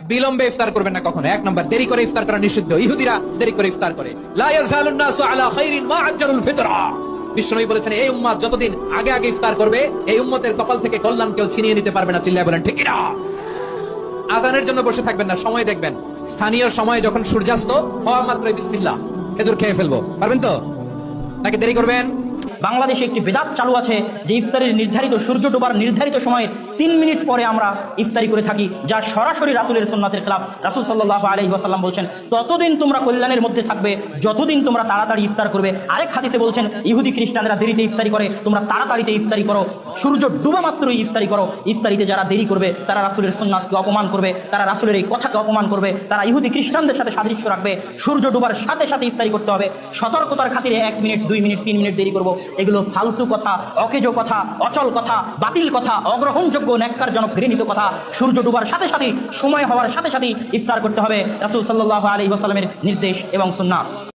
বিলম্বে ইফতার করবেন না কখনো। এক নম্বর, দেরি করে ইফতার করা নিষিদ্ধ। ইহুদিরা দেরি করে ইফতার করে। লা ইয়াযালুন নাসু আলা খাইরিন মা আজ্জালুল ফিতরা। বিশ্বনবী বলেছেন, এই উম্মত যতদিন আগে আগে ইফতার করবে, এই উম্মতের কপাল থেকে কল্যাণ কেউ ছিনিয়ে নিতে পারবে না। চিল্লায় বলেন ঠিক না? আযানের জন্য বসে থাকবেন না, সময় দেখবেন। স্থানীয় সময় যখন সূর্যাস্ত হওয়া মাত্রই বিসমিল্লাহ, খেজুর খেয়ে ফেলবো। পারবেন তো নাকি দেরি করবেন? বাংলাদেশে একটি বেদাত চালু আছে যে ইফতারের নির্ধারিত সূর্য ডোবার নির্ধারিত সময়ের 3 মিনিট পরে আমরা ইফতারি করে থাকি, যা সরাসরি রাসূলের সুন্নাতের খেলাফ। রাসূল সাল্লাল্লাহু আলাইহি ওয়াসাল্লাম বলছেন, ততদিন তোমরা কল্যাণের মধ্যে থাকবে যতদিন তোমরা তাড়াতাড়ি ইফতার করবে। আরেক হাদিসে বলছেন, ইহুদি খ্রিস্টানরা দেরিতে ইফতারি করে, তোমরা তাড়াতাড়িতে ইফতারি করো। সূর্য ডুবা মাত্রই ইফতারি করো। ইফতারিতে যারা দেরি করবে তারা রাসূলের সুন্নাতকে অপমান করবে, তারা রাসূলের এই কথাকে অপমান করবে, তারা ইহুদি খ্রিস্টানদের সাথে সাদৃশ্য রাখবে। সূর্য ডুবার সাথে সাথে ইফতারি করতে হবে। সতর্কতার খাতিরে 1 মিনিট, 2 মিনিট, 3 মিনিট দেরি করবো, এগুলো ফালতু কথা, অকেজো কথা, অচল কথা, বাতিল কথা, অগ্রহণযোগ্য, ন্যাক্কারজনক, ঘৃণিত কথা। সূর্য ডুবার সাথে সাথে, সময় হওয়ার সাথে সাথে ইফতার করতে হবে। রাসূল সাল্লাল্লাহু আলাইহি ওয়াসাল্লামের নির্দেশ এবং সুন্নাহ।